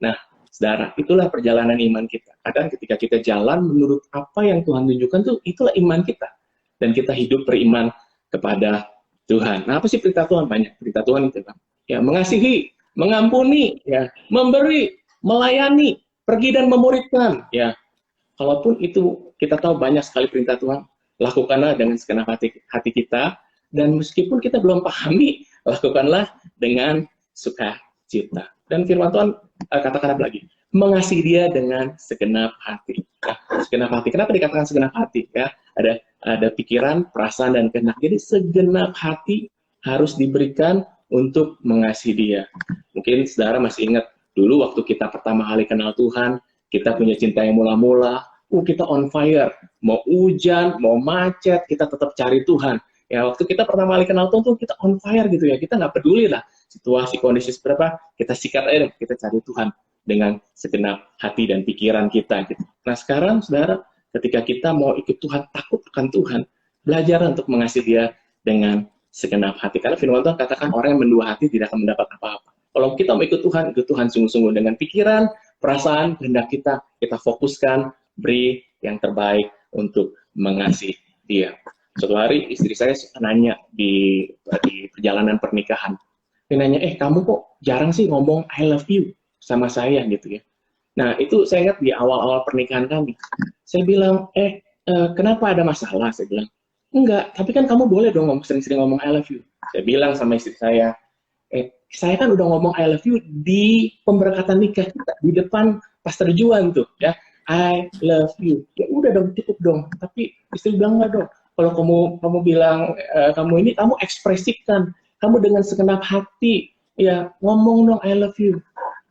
Nah, saudara, itulah perjalanan iman kita. Kadang ketika kita jalan menurut apa yang Tuhan tunjukkan tuh, itulah iman kita. Dan kita hidup beriman kepada Tuhan. Nah, apa sih perintah Tuhan? Banyak perintah Tuhan itu, Bang. Ya, mengasihi, mengampuni, ya, memberi, melayani, pergi dan memuridkan. Ya, kalaupun itu kita tahu banyak sekali perintah Tuhan, lakukanlah dengan segenap hati kita. Dan meskipun kita belum pahami, lakukanlah dengan sukacita. Dan firman Tuhan katakan apa lagi? Mengasihi Dia dengan segenap hati. Ya, segenap hati. Kenapa dikatakan segenap hati? Ya, ada pikiran, perasaan, dan kehendak. Jadi segenap hati harus diberikan untuk mengasihi Dia. Mungkin saudara masih ingat dulu waktu kita pertama kali kenal Tuhan, kita punya cinta yang mula-mula, kita on fire. Mau hujan, mau macet, kita tetap cari Tuhan. Ya, waktu kita pertama kali kenal Tuhan, kita on fire gitu ya. Kita nggak peduli lah situasi, kondisi seperti apa, kita sikat aja, kita cari Tuhan dengan segenap hati dan pikiran kita. Gitu. Nah, sekarang, saudara, ketika kita mau ikut Tuhan, takut akan Tuhan, belajar untuk mengasihi Dia dengan segenap hati. Karena firman Tuhan katakan orang yang mendua hati tidak akan mendapat apa-apa. Kalau kita mau ikut Tuhan sungguh-sungguh dengan pikiran, perasaan, kehendak kita fokuskan, beri yang terbaik untuk mengasihi Dia. Suatu hari istri saya nanya di perjalanan pernikahan. Dia nanya, kamu kok jarang sih ngomong I love you sama saya gitu ya. Nah, itu saya ingat di awal-awal pernikahan kami. Saya bilang, kenapa ada masalah? Saya bilang, enggak, tapi kan kamu boleh dong sering-sering ngomong I love you. Saya bilang sama istri saya kan udah ngomong I love you di pemberkatan nikah kita, di depan Pastor Juan tuh, ya. I love you. Ya udah dong, cukup dong. Tapi istri bilang, enggak dong. Kalau kamu bilang kamu ekspresikan, kamu dengan segenap hati, ya ngomong dong I love you.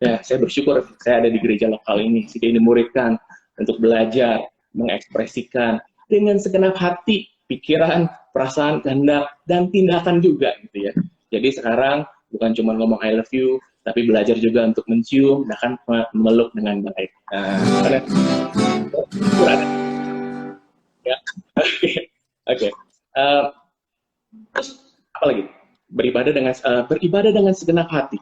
Ya, saya bersyukur saya ada di gereja lokal ini, sehingga dimuridkan untuk belajar mengekspresikan dengan segenap hati, pikiran, perasaan, kehendak, dan tindakan juga gitu ya. Jadi sekarang bukan cuma ngomong I love you, tapi belajar juga untuk mencium, bahkan memeluk dengan baik. Nah, ya, oke. Terus apa lagi? Beribadah dengan segenap hati.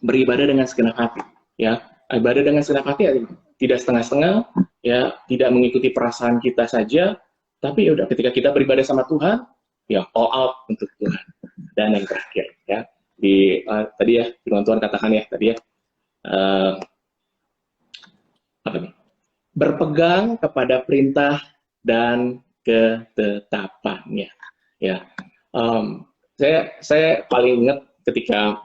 beribadah dengan segenap hati. Ya, ibadah dengan segenap hati ya, tidak setengah-setengah, ya, tidak mengikuti perasaan kita saja, tapi ya udah ketika kita beribadah sama Tuhan, ya all out untuk Tuhan. Dan yang terakhir, ya, tadi ya firman Tuhan katakan ya tadi ya, apa nih? Berpegang kepada perintah dan ketetapannya. Ya, saya paling ingat ketika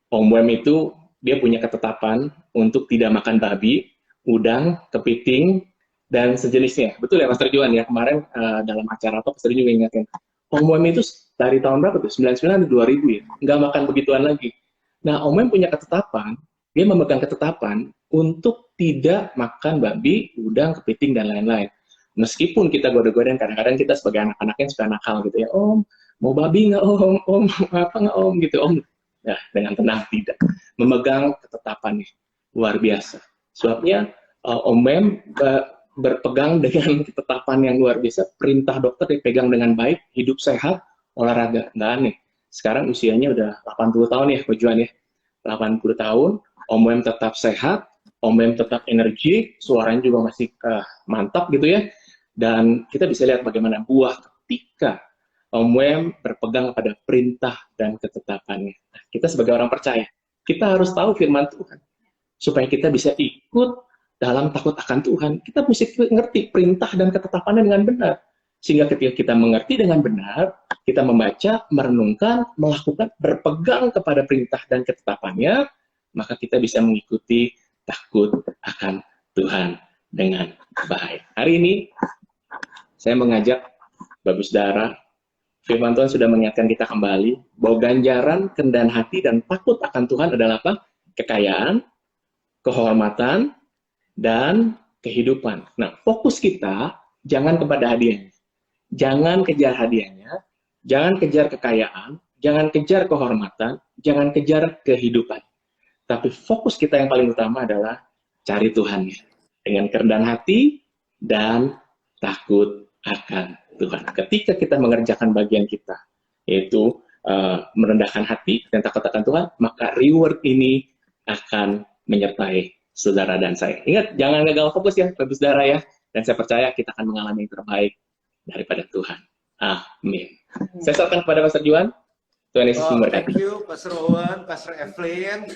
Om Wem itu dia punya ketetapan untuk tidak makan babi, udang, kepiting, dan sejenisnya. Betul ya, Pastor Juan ya, kemarin dalam acara apa Pastor juga ingatkan. Om Wem itu dari tahun berapa tuh? 99 atau 2000 ya? Nggak makan begituan lagi. Nah, Om Wem punya ketetapan, dia memegang ketetapan untuk tidak makan babi, udang, kepiting, dan lain-lain. Meskipun kita goda-godain, kadang-kadang kita sebagai anak-anaknya suka nakal gitu ya, Om, mau babi nggak Om? Om, apa nggak Om? Gitu, Om. Ya, dengan tenang tidak. Memegang ketetapannya. Luar biasa. Sebabnya, Om Wem berpegang dengan ketetapan yang luar biasa, perintah dokter dipegang dengan baik, hidup sehat, olahraga. Nggak aneh. Sekarang usianya udah 80 tahun ya, Ko Juan ya. 80 tahun, Om Wem tetap sehat, Om Wem tetap energi, suaranya juga masih mantap gitu ya. Dan kita bisa lihat bagaimana buah ketika Om Wem berpegang pada perintah dan ketetapannya. Nah, kita sebagai orang percaya, kita harus tahu firman Tuhan. Supaya kita bisa ikut dalam takut akan Tuhan, kita mesti ngerti perintah dan ketetapannya dengan benar. Sehingga ketika kita mengerti dengan benar, kita membaca, merenungkan, melakukan, berpegang kepada perintah dan ketetapannya, maka kita bisa mengikuti takut akan Tuhan dengan baik. Hari ini, saya mengajak Bapak Saudara, firman Tuhan sudah mengingatkan kita kembali, bahwa ganjaran, kerendahan hati, dan takut akan Tuhan adalah apa? Kekayaan, kehormatan, dan kehidupan. Nah, fokus kita jangan kepada hadiahnya. Jangan kejar hadiahnya, jangan kejar kekayaan, jangan kejar kehormatan, jangan kejar kehidupan. Tapi fokus kita yang paling utama adalah cari Tuhannya. Dengan kerendahan hati dan takut akan Tuhan. Ketika kita mengerjakan bagian kita, yaitu merendahkan hati dan takut akan Tuhan, maka reward ini akan menyertai saudara dan saya. Ingat, jangan gagal fokus ya, Bapak Saudara ya. Dan saya percaya kita akan mengalami yang terbaik daripada Tuhan. Amin. Saya serahkan kepada Pastor Juan. Tuhan Yesus memberkati. Thank you, Pastor Owen, Pastor Evelyn.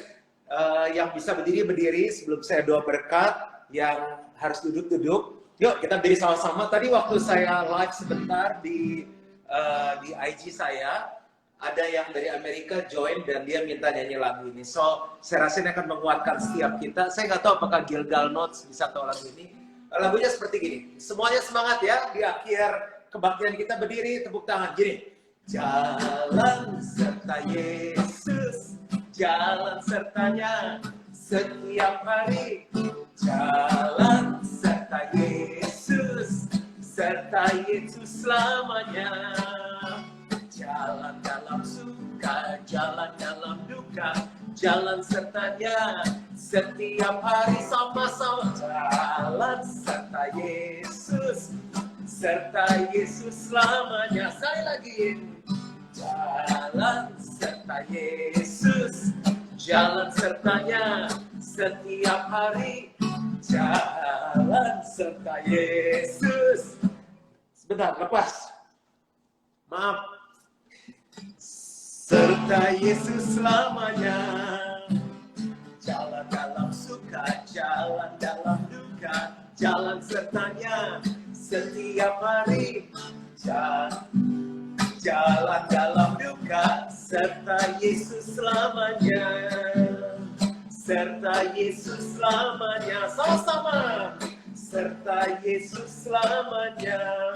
Yang bisa berdiri sebelum saya doa berkat, yang harus duduk-duduk. Yuk kita berdiri sama-sama. Tadi waktu saya live sebentar di IG saya, ada yang dari Amerika join dan dia minta nyanyi lagu ini. So, saya rasa ini akan menguatkan setiap kita. Saya nggak tahu apakah Gilgal Notes bisa tahu lagu ini. Lagunya seperti gini. Semuanya semangat ya. Di akhir kebaktian kita berdiri, tepuk tangan. Gini. Jalan serta Yesus, jalan sertanya setiap hari. Jalan serta Yesus, serta Yesus selamanya. Jalan dalam suka, jalan dalam duka, jalan sertanya setiap hari sama-sama. Jalan serta Yesus, serta Yesus selamanya. Sekali lagi. Jalan serta Yesus, jalan sertanya setiap hari. Jalan serta Yesus. Sebentar, lepas. Maaf. Serta Yesus selamanya. Jalan dalam suka, jalan dalam duka, jalan sertanya setiap hari. Jalan dalam duka, serta Yesus selamanya. Serta Yesus selamanya. Sama-sama. Serta Yesus selamanya.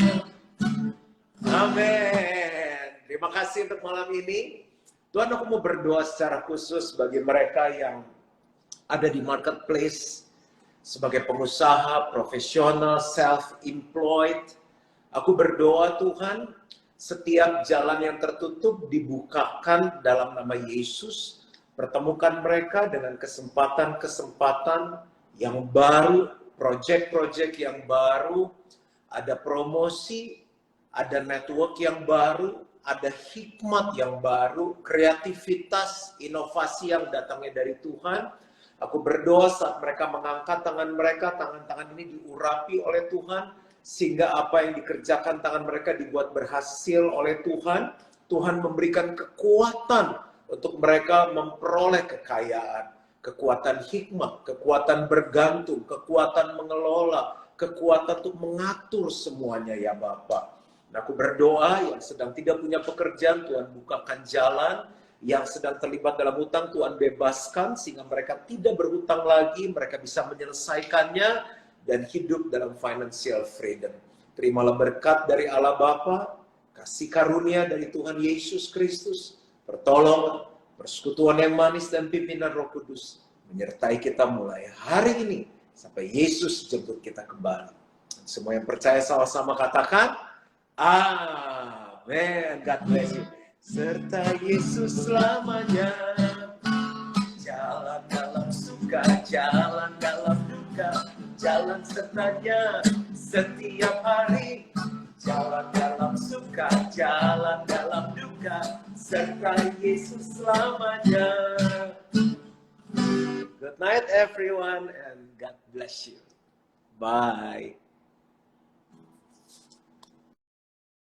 Amin. Terima kasih untuk malam ini. Tuhan, aku mau berdoa secara khusus bagi mereka yang ada di marketplace, sebagai pengusaha, profesional, self-employed. Aku berdoa Tuhan, setiap jalan yang tertutup dibukakan dalam nama Yesus. Pertemukan mereka dengan kesempatan-kesempatan yang baru, project-project yang baru, ada promosi, ada network yang baru, ada hikmat yang baru, kreativitas, inovasi yang datangnya dari Tuhan. Aku berdoa saat mereka mengangkat tangan mereka, tangan-tangan ini diurapi oleh Tuhan, sehingga apa yang dikerjakan tangan mereka dibuat berhasil oleh Tuhan. Tuhan memberikan kekuatan untuk mereka memperoleh kekayaan, kekuatan hikmat, kekuatan bergantung, kekuatan mengelola, kekuatan untuk mengatur semuanya ya Bapa. Nah, aku berdoa yang sedang tidak punya pekerjaan, Tuhan bukakan jalan. Yang sedang terlibat dalam hutang, Tuhan bebaskan sehingga mereka tidak berhutang lagi, mereka bisa menyelesaikannya dan hidup dalam financial freedom. Terimalah berkat dari Allah Bapa, kasih karunia dari Tuhan Yesus Kristus, pertolongan, persekutuan yang manis dan pimpinan Roh Kudus menyertai kita mulai hari ini sampai Yesus jemput kita kembali. Dan semua yang percaya sama-sama katakan, Amin. God bless you. Serta Yesus selamanya, jalan dalam suka, jalan dalam duka, jalan sertanya setiap hari. Jalan dalam suka, jalan dalam duka, serta Yesus selamanya. Good night everyone and God bless you. Bye.